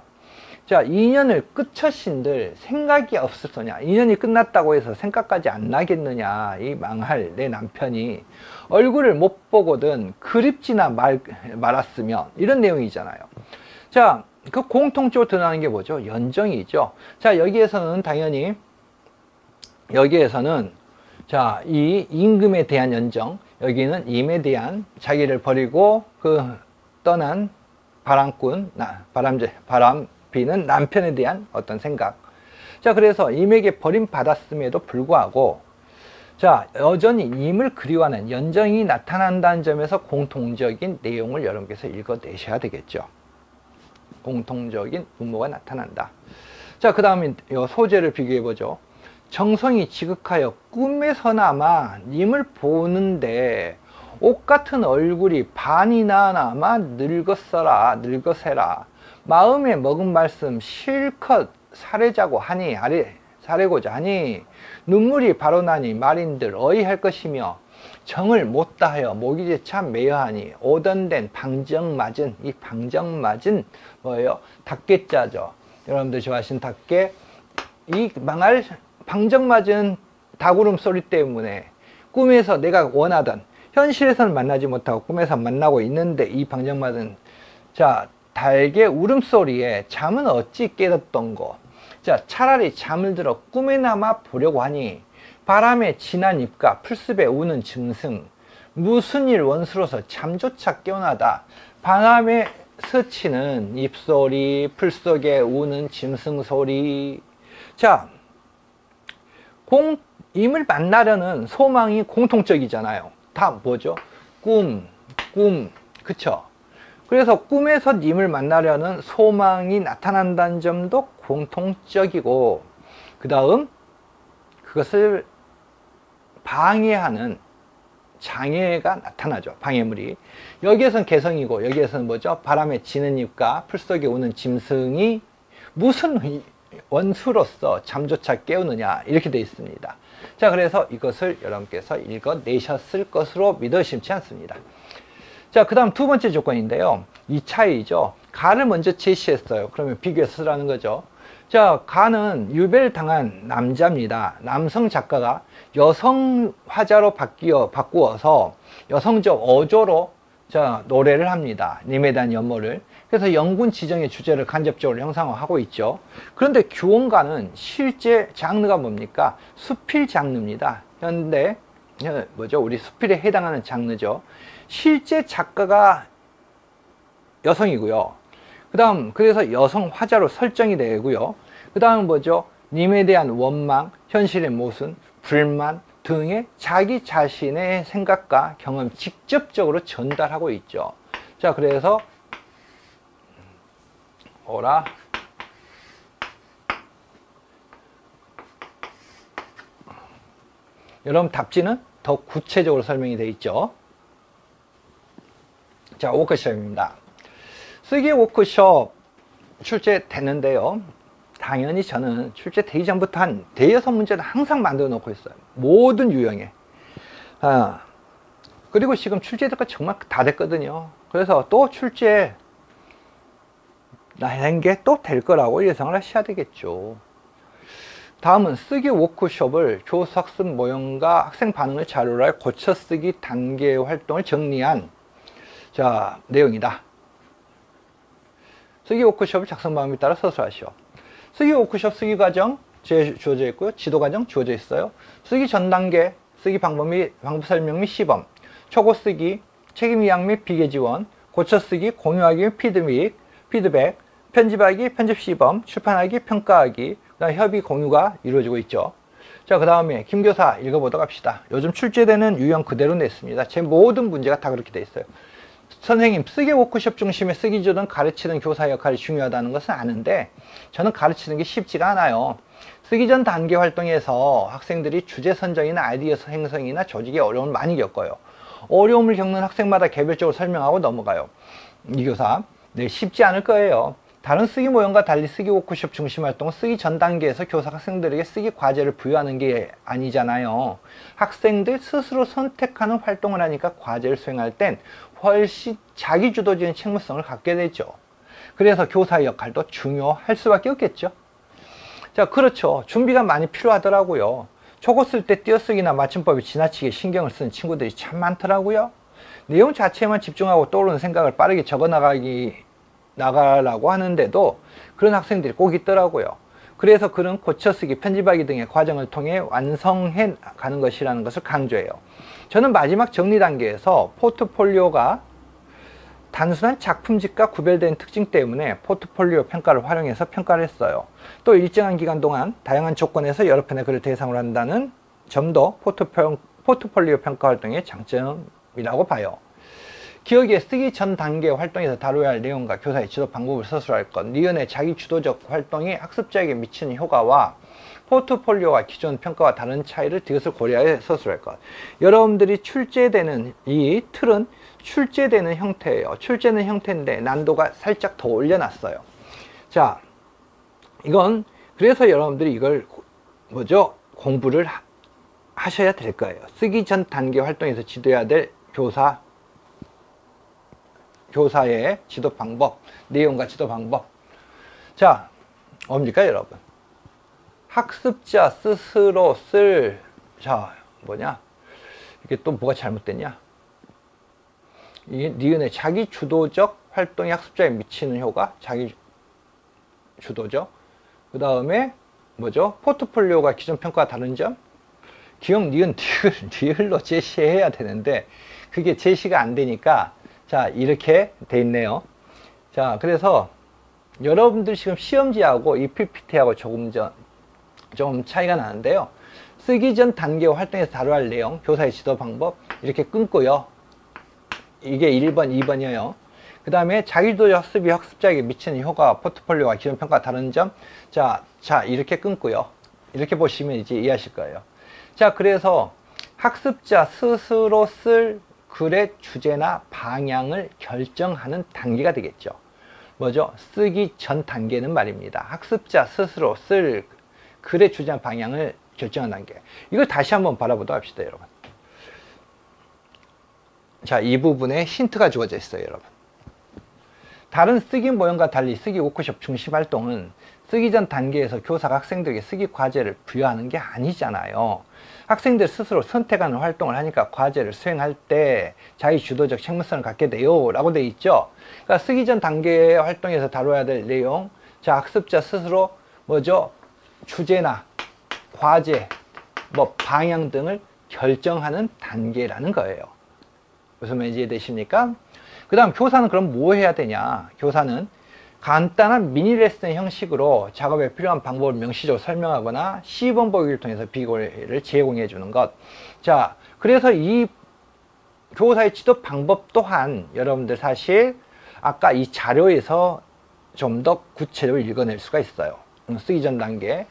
자, 인연을 끝처신들 생각이 없을 소냐. 인연이 끝났다고 해서 생각까지 안 나겠느냐. 이 망할 내 남편이 얼굴을 못 보거든 그립지나 말았으면, 이런 내용이잖아요. 자, 그 공통적으로 드러나는 게 뭐죠? 연정이죠. 자, 여기에서는 당연히 자, 이 임금에 대한 연정, 여기는 임에 대한 자기를 버리고 떠난 바람꾼, 바람비는 남편에 대한 어떤 생각. 자, 그래서 임에게 버림받았음에도 불구하고, 자, 여전히 임을 그리워하는 연정이 나타난다는 점에서 공통적인 내용을 여러분께서 읽어내셔야 되겠죠. 공통적인 분모가 나타난다. 자, 그 다음에 소재를 비교해보죠. 정성이 지극하여 꿈에서나마 님을 보는데 옷 같은 얼굴이 반이나마 늙었어라. 마음에 먹은 말씀 실컷 사례자고 하니, 사례고자 하니 눈물이 바로 나니 말인들 어이할 것이며 정을 못다 하여 목이 참 매여하니 오던된 방정맞은, 이 방정맞은 뭐예요? 닭게자죠. 여러분들 좋아하시는 닭게. 이 망할 방정맞은 닭울음 소리 때문에 꿈에서 내가 원하던, 현실에서는 만나지 못하고 꿈에서 만나고 있는데 이 방정맞은, 자, 닭의 울음소리에 잠은 어찌 깨닫던 거. 자, 차라리 잠을 들어 꿈에나마 보려고 하니 바람에 지난 입과 풀숲에 우는 짐승, 무슨 일 원수로서 잠조차 깨어나다. 바람에 스치는 입소리, 풀속에 우는 짐승 소리. 자, 임을 만나려는 소망이 공통적이잖아요. 다 뭐죠? 꿈, 그쵸? 그래서 꿈에서 님을 만나려는 소망이 나타난다는 점도 공통적이고, 그 다음 그것을 방해하는 장애가 나타나죠. 방해물이. 여기에선 개성이고, 여기에서는 뭐죠? 바람에 지는 잎과 풀 속에 우는 짐승이 무슨 원수로서 잠조차 깨우느냐, 이렇게 되어 있습니다. 자, 그래서 이것을 여러분께서 읽어내셨을 것으로 믿어 심지 않습니다. 자, 그 다음 두 번째 조건인데요. 이 차이죠. 가를 먼저 제시했어요. 그러면 비교해서 쓰라는 거죠. 자, 가는 유배를 당한 남자입니다. 남성 작가가 여성 화자로 바꾸어서 여성적 어조로 노래를 합니다. 님에 대한 연모를. 그래서 영군 지정의 주제를 간접적으로 형상화하고 있죠. 그런데 규원가는 실제 장르가 뭡니까? 수필 장르입니다. 현대 우리 수필에 해당하는 장르죠. 실제 작가가 여성이고요. 그 다음 그래서 여성 화자로 설정이 되고요. 그 다음 뭐죠? 님에 대한 원망, 현실의 모순, 불만 등의 자기 자신의 생각과 경험 직접적으로 전달하고 있죠. 자, 그래서 오라 여러분 답지는 더 구체적으로 설명이 되어 있죠. 자, 워크숍입니다. 쓰기 워크숍 출제됐는데요. 당연히 저는 출제되기 전부터 한 대여섯 문제를 항상 만들어 놓고 있어요. 모든 유형에. 그리고 지금 출제가 정말 다 됐거든요. 그래서 또 출제 나는 게 또 될 거라고 예상을 하셔야 되겠죠. 다음은 쓰기 워크숍을 교수 학습 모형과 학생 반응을 자료로 할 고쳐 쓰기 단계 활동을 정리한 내용이다. 쓰기 워크숍을 작성 방법에 따라 서술하시오. 쓰기 워크숍 쓰기 과정 주어져 있고요. 지도 과정 주어져 있어요. 쓰기 전 단계 쓰기 방법 설명 및 시범, 초고 쓰기, 책임 이행 및 비계 지원, 고쳐 쓰기, 공유하기 및 피드백, 편집하기, 편집 시범, 출판하기, 평가하기, 그다음 협의 공유가 이루어지고 있죠. 자, 그 다음에 김 교사 읽어보도록 합시다. 요즘 출제되는 유형 그대로 냈습니다. 제 모든 문제가 다 그렇게 돼 있어요. 선생님, 쓰기 워크숍 중심의 쓰기 조는 가르치는 교사 역할이 중요하다는 것은 아는데 저는 가르치는 게 쉽지가 않아요. 쓰기 전 단계 활동에서 학생들이 주제 선정이나 아이디어 생성이나 조직의 어려움을 많이 겪어요. 어려움을 겪는 학생마다 개별적으로 설명하고 넘어가요. 이 교사, 네, 쉽지 않을 거예요. 다른 쓰기 모형과 달리 쓰기 워크숍 중심 활동은 쓰기 전 단계에서 교사가 학생들에게 쓰기 과제를 부여하는 게 아니잖아요. 학생들 스스로 선택하는 활동을 하니까 과제를 수행할 땐 훨씬 자기주도적인 책무성을 갖게 되죠. 그래서 교사의 역할도 중요할 수밖에 없겠죠. 자, 그렇죠. 준비가 많이 필요하더라고요. 초고 쓸 때 띄어쓰기나 맞춤법에 지나치게 신경을 쓰는 친구들이 참 많더라고요. 내용 자체에만 집중하고 떠오르는 생각을 빠르게 적어 나가라고 하는데도 그런 학생들이 꼭 있더라고요. 그래서 그런 고쳐쓰기, 편집하기 등의 과정을 통해 완성해 가는 것이라는 것을 강조해요. 저는 마지막 정리 단계에서 포트폴리오가 단순한 작품집과 구별된 특징 때문에 포트폴리오 평가를 활용해서 평가를 했어요. 또 일정한 기간 동안 다양한 조건에서 여러 편의 글을 대상으로 한다는 점도 포트폴리오 평가 활동의 장점이라고 봐요. 기억에 쓰기 전 단계 활동에서 다뤄야 할 내용과 교사의 지도 방법을 서술할 것, 니은의 자기 주도적 활동이 학습자에게 미치는 효과와 포트폴리오와 기존 평가와 다른 차이를 이것을 고려하여 서술할 것. 여러분들이 출제되는 이 틀은 출제되는 형태예요. 출제는 형태인데 난도가 살짝 더 올려놨어요. 자, 이건 그래서 여러분들이 이걸 공부를 하셔야 될 거예요. 쓰기 전 단계 활동에서 지도해야 될 교사의 지도 방법, 내용과 지도 방법. 자, 뭡니까 여러분? 학습자 스스로 쓸, 이게 또 뭐가 잘못됐냐? 이게 니은의 자기 주도적 활동이 학습자에 미치는 효과, 자기 주도적. 그 다음에 포트폴리오가 기존 평가와 다른 점. 기억, 니은, 디을로 제시해야 되는데 그게 제시가 안 되니까 이렇게 돼 있네요. 자, 그래서 여러분들 지금 시험지하고 이 PPT하고 좀 차이가 나는데요. 쓰기 전 단계와 활동에서 다뤄야 할 내용, 교사의 지도 방법 이렇게 끊고요. 이게 1번, 2번이에요. 그 다음에 자기주도적 학습이 학습자에게 미치는 효과, 포트폴리오와 기존 평가가 다른 점. 자, 이렇게 끊고요. 이렇게 보시면 이제 이해하실 거예요. 자, 그래서 학습자 스스로 쓸 글의 주제나 방향을 결정하는 단계가 되겠죠. 뭐죠? 쓰기 전 단계는 말입니다. 학습자 스스로 쓸 글의 주제나 방향을 결정하는 단계. 이걸 다시 한번 바라보도록 합시다, 여러분. 자, 이 부분에 힌트가 주어져 있어요, 여러분. 다른 쓰기 모형과 달리 쓰기 워크숍 중심 활동은 쓰기 전 단계에서 교사가 학생들에게 쓰기 과제를 부여하는 게 아니잖아요. 학생들 스스로 선택하는 활동을 하니까 과제를 수행할 때 자기 주도적 책무성을 갖게 돼요 라고 돼 있죠. 그러니까 쓰기 전 단계의 활동에서 다뤄야 될 내용, 자, 학습자 스스로 뭐죠? 주제나 과제, 뭐 방향 등을 결정하는 단계라는 거예요. 무슨 말인지 이해되십니까? 그 다음 교사는 그럼 뭐 해야 되냐? 교사는 간단한 미니 레슨 형식으로 작업에 필요한 방법을 명시적으로 설명하거나 시범 보기를 통해서 비교를 제공해 주는 것. 자, 그래서 이 교사의 지도 방법 또한 여러분들 사실 아까 이 자료에서 좀 더 구체적으로 읽어낼 수가 있어요. 쓰기 전 단계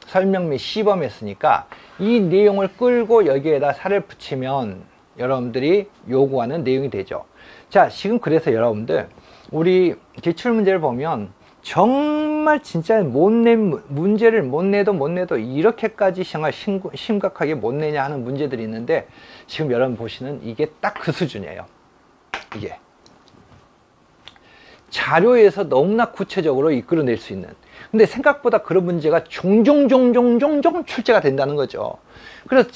설명 및 시범 했으니까 이 내용을 끌고 여기에다 살을 붙이면 여러분들이 요구하는 내용이 되죠. 자, 지금 그래서 여러분들 우리 기출문제를 보면 정말 진짜 문제를 못 내도 이렇게까지 정말 심각하게 못 내냐 하는 문제들이 있는데 지금 여러분 보시는 이게 딱 그 수준이에요. 이게 자료에서 너무나 구체적으로 이끌어낼 수 있는, 근데 생각보다 그런 문제가 종종 출제가 된다는 거죠. 그래서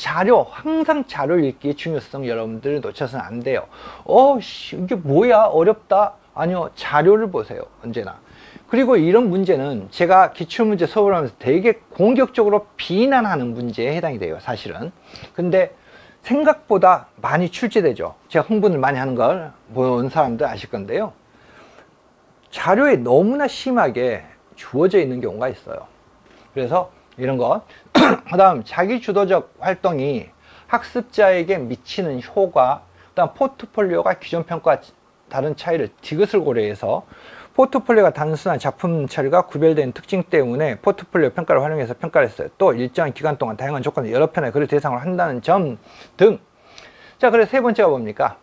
항상 자료 읽기의 중요성 여러분들 놓쳐서는 안 돼요. 이게 뭐야? 어렵다? 아니요, 자료를 보세요, 언제나. 그리고 이런 문제는 제가 기출문제 수업을 하면서 되게 공격적으로 비난하는 문제에 해당이 돼요, 사실은. 근데 생각보다 많이 출제되죠. 제가 흥분을 많이 하는 걸 본 사람들 아실 건데요. 자료에 너무나 심하게 주어져 있는 경우가 있어요. 그래서 이런 거. 그 다음 자기 주도적 활동이 학습자에게 미치는 효과, 그 다음 포트폴리오가 기존 평가와 다른 차이를 디귿을 고려해서 포트폴리오가 단순한 작품 처리가 구별되는 특징 때문에 포트폴리오 평가를 활용해서 평가를 했어요. 또 일정한 기간 동안 다양한 조건을 여러 편의 글을 대상으로 한다는 점 등. 자, 그래서 세 번째가 뭡니까?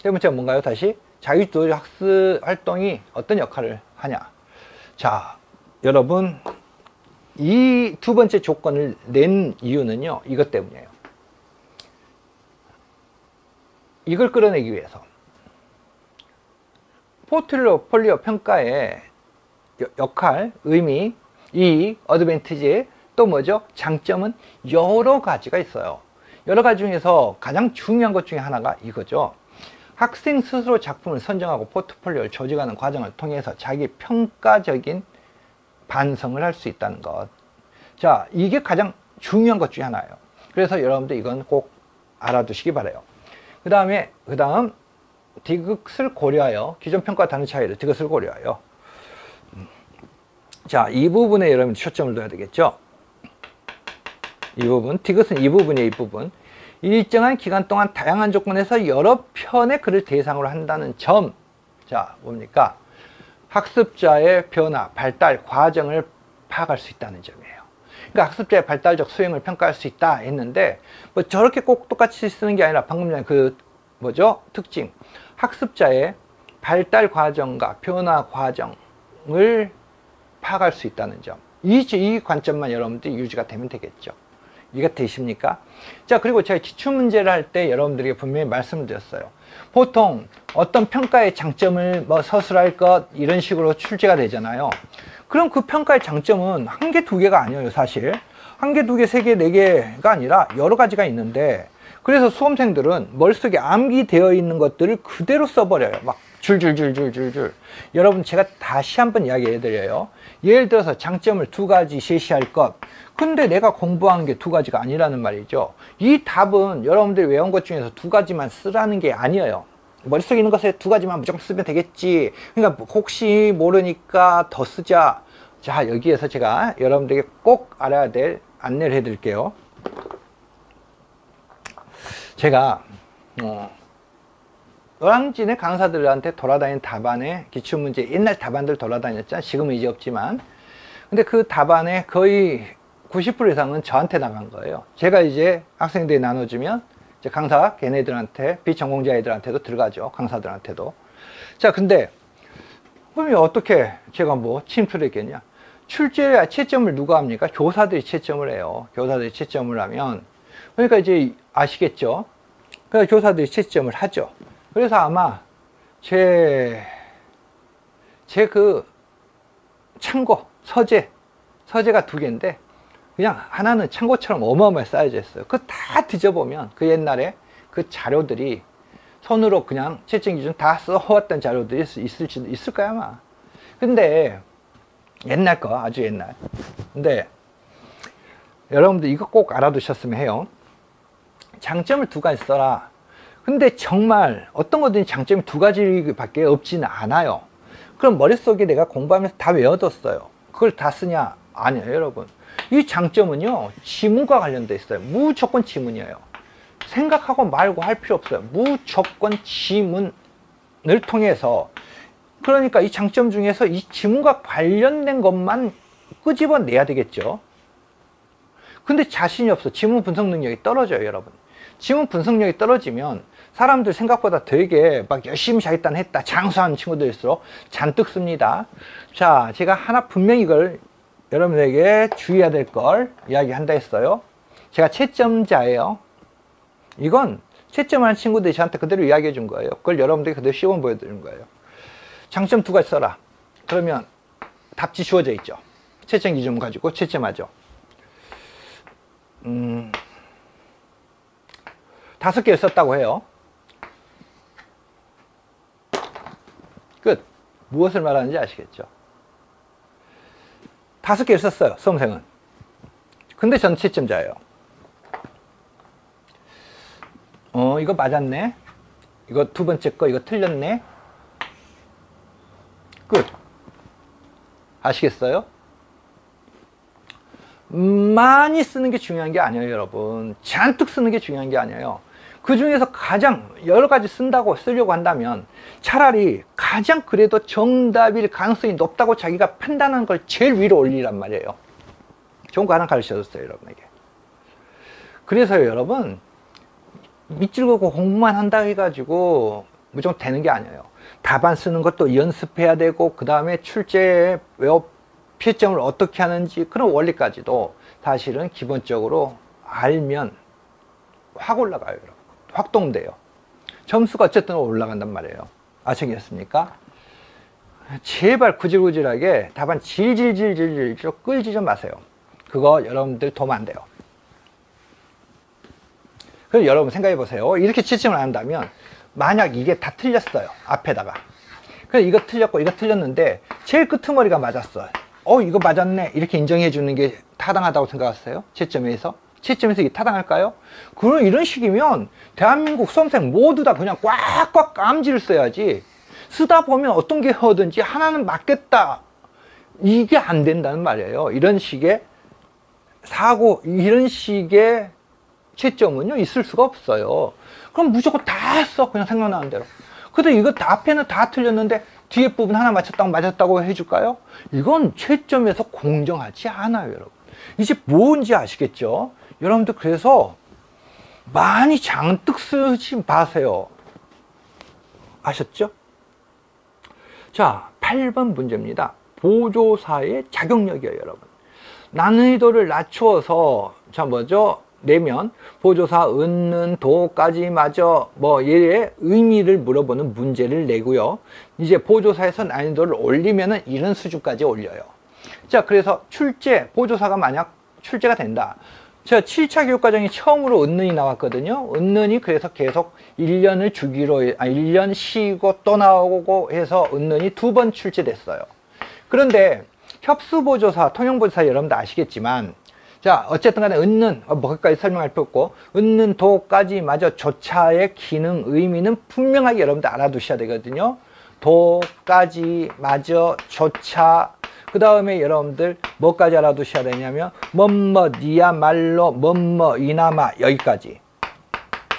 세 번째가 뭔가요? 다시 자기주도적 학습 활동이 어떤 역할을 하냐. 자, 여러분 이 두 번째 조건을 낸 이유는요, 이것 때문이에요. 이걸 끌어내기 위해서 포트폴리오 평가의 역할, 의미, 이익, 어드밴티지, 또 뭐죠? 장점은 여러 가지가 있어요. 여러 가지 중에서 가장 중요한 것 중에 하나가 이거죠. 학생 스스로 작품을 선정하고 포트폴리오를 조직하는 과정을 통해서 자기 평가적인 반성을 할 수 있다는 것. 자, 이게 가장 중요한 것 중에 하나예요. 그래서 여러분들 이건 꼭 알아두시기 바라요. 그 다음 디귿을 고려하여, 기존 평가와 다른 차이를 디귿을 고려하여. 자, 이 부분에 여러분 초점을 둬야 되겠죠. 이 부분, 디귿은 이 부분이에요. 이 부분. 일정한 기간 동안 다양한 조건에서 여러 편의 글을 대상으로 한다는 점. 자, 뭡니까? 학습자의 변화, 발달 과정을 파악할 수 있다는 점이에요. 그러니까 학습자의 발달적 수행을 평가할 수 있다 했는데, 뭐 저렇게 꼭 똑같이 쓰는 게 아니라 방금 전에 그 뭐죠? 특징. 학습자의 발달 과정과 변화 과정을 파악할 수 있다는 점. 이 관점만 여러분들이 유지가 되면 되겠죠. 이해가 되십니까? 자, 그리고 제가 기출문제를 할 때 여러분들에게 분명히 말씀을 드렸어요. 보통 어떤 평가의 장점을 뭐 서술할 것 이런 식으로 출제가 되잖아요. 그럼 그 평가의 장점은 한 개, 두 개가 아니에요, 사실. 한 개, 두 개, 세 개, 네 개가 아니라 여러 가지가 있는데, 그래서 수험생들은 머릿속에 암기되어 있는 것들을 그대로 써버려요. 막 줄줄줄줄줄줄. 여러분, 제가 다시 한번 이야기해 드려요. 예를 들어서 장점을 두 가지 제시할 것. 근데 내가 공부한 게 두 가지가 아니라는 말이죠. 이 답은 여러분들이 외운 것 중에서 두 가지만 쓰라는 게 아니에요. 머릿속에 있는 것에 두 가지만 무조건 쓰면 되겠지. 그러니까 혹시 모르니까 더 쓰자. 자, 여기에서 제가 여러분들에게 꼭 알아야 될 안내를 해 드릴게요. 제가 노량진의 강사들한테 돌아다니는 답안에 기출문제 옛날 답안들 돌아다녔잖아요. 지금은 이제 없지만. 근데 그 답안에 거의 90% 이상은 저한테 나간 거예요. 제가 이제 학생들이 나눠주면 이제 강사 걔네들한테 비전공자 애들한테도 들어가죠. 강사들한테도. 자, 근데 그러면 어떻게 제가 뭐 침투를 했겠냐? 출제 채점을 누가 합니까? 교사들이 채점을 해요. 교사들이 채점을 하면, 그러니까 이제 아시겠죠? 그래서 교사들이 채점을 하죠. 그래서 아마 제 그 참고 서재가 두 개인데 그냥 하나는 참고처럼 어마어마하게 쌓여져 있어요. 그거 다 뒤져보면 그 옛날에 그 자료들이 손으로 그냥 채점 기준 다 써왔던 자료들이 있을 거야 아마. 근데 옛날 거, 아주 옛날. 근데 여러분들 이거 꼭 알아두셨으면 해요. 장점을 두 가지 써라. 근데 정말 어떤 거든지 장점이 두 가지밖에 없지는 않아요. 그럼 머릿속에 내가 공부하면서 다 외워뒀어요. 그걸 다 쓰냐? 아니에요, 여러분. 이 장점은요, 지문과 관련돼 있어요. 무조건 지문이에요. 생각하고 말고 할 필요 없어요. 무조건 지문을 통해서. 그러니까 이 장점 중에서 이 지문과 관련된 것만 끄집어내야 되겠죠. 근데 자신이 없어. 지문 분석 능력이 떨어져요, 여러분. 지문 분석력이 떨어지면 사람들 생각보다 되게 막 열심히 자기 딴 했다 장수하는 친구들일수록 잔뜩 씁니다. 자, 제가 하나 분명히 이걸 여러분에게 주의해야 될 걸 이야기한다 했어요. 제가 채점자예요. 이건 채점하는 친구들이 저한테 그대로 이야기해 준 거예요. 그걸 여러분들이 그대로 시범 보여드리는 거예요. 장점 두 가지 써라. 그러면 답지 주어져 있죠. 채점 기준 가지고 채점하죠. 5개를 썼다고 해요. 끝. 무엇을 말하는지 아시겠죠? 5개를 썼어요, 수험생은. 근데 전 채점자예요. 이거 맞았네. 이거 두 번째 거 이거 틀렸네. 끝. 아시겠어요? 많이 쓰는 게 중요한 게 아니에요, 여러분. 잔뜩 쓰는 게 중요한 게 아니에요. 그 중에서 가장 여러 가지 쓰려고 한다면 차라리 가장 그래도 정답일 가능성이 높다고 자기가 판단하는 걸 제일 위로 올리란 말이에요. 좋은 거 하나 가르쳐줬어요, 여러분에게. 그래서요, 여러분, 밑줄 긋고 공부만 한다 해가지고 무조건 되는 게 아니에요. 답안 쓰는 것도 연습해야 되고, 그 다음에 출제에 피점을 어떻게 하는지 그런 원리까지도 사실은 기본적으로 알면 확 올라가요, 여러분. 확 도움돼요. 점수가 어쨌든 올라간단 말이에요. 아시겠습니까? 제발 구질구질하게 답안 질질질질질 끌지 좀 마세요. 그거 여러분들 도움 안 돼요. 그럼 여러분 생각해 보세요. 이렇게 채점을 한다면 만약 이게 다 틀렸어요, 앞에다가. 그래서 이거 틀렸고 이거 틀렸는데 제일 끄트머리가 맞았어. 이거 맞았네, 이렇게 인정해 주는 게 타당하다고 생각하세요? 채점에서 이게 타당할까요? 그럼 이런 식이면 대한민국 수험생 모두 다 그냥 꽉꽉 깜지를 써야지, 쓰다 보면 어떤 게 허든지 하나는 맞겠다, 이게 안 된다는 말이에요. 이런 식의 사고, 이런 식의 채점은요 있을 수가 없어요. 그럼 무조건 다 써, 그냥 생각나는 대로. 근데 이거 앞에는 다 틀렸는데 뒤에 부분 하나 맞았다고 해줄까요? 이건 채점에서 공정하지 않아요, 여러분. 이제 뭔지 아시겠죠? 여러분들 그래서 많이 잔뜩 쓰지 마세요. 아셨죠? 자, 8번 문제입니다. 보조사의 자격력이에요, 여러분. 난이도를 낮추어서 내면 보조사 은는 도까지 마저 얘의 의미를 물어보는 문제를 내고요. 이제 보조사에서 난이도를 올리면은 이런 수준까지 올려요. 자, 그래서 보조사가 만약 출제가 된다. 제가 7차 교육과정이 처음으로 은는이 나왔거든요. 은는이 그래서 계속 1년을 주기로, 1년 쉬고 또 나오고 해서 은는이 2번 출제됐어요. 그런데 협수보조사, 통용보조사 여러분들 아시겠지만, 자, 어쨌든 간에 은는, 거기까지 설명할 필요 없고, 은는 도까지 마저 조차의 기능, 의미는 분명하게 여러분들 알아두셔야 되거든요. 도까지 마저 조차, 그 다음에 여러분들 뭐까지 알아두셔야 되냐면 니야말로 이나마, 여기까지.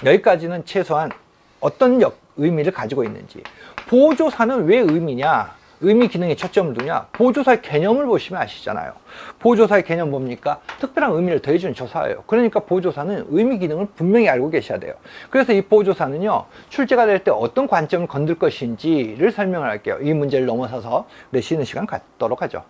여기까지는 최소한 어떤 의미를 가지고 있는지. 보조사는 왜 의미냐? 의미 기능에 초점을 두냐? 보조사의 개념을 보시면 아시잖아요. 보조사의 개념 뭡니까? 특별한 의미를 더해주는 조사예요. 그러니까 보조사는 의미 기능을 분명히 알고 계셔야 돼요. 그래서 이 보조사는요, 출제가 될 때 어떤 관점을 건들 것인지를 설명을 할게요. 이 문제를 넘어서서 쉬는 시간 갖도록 하죠.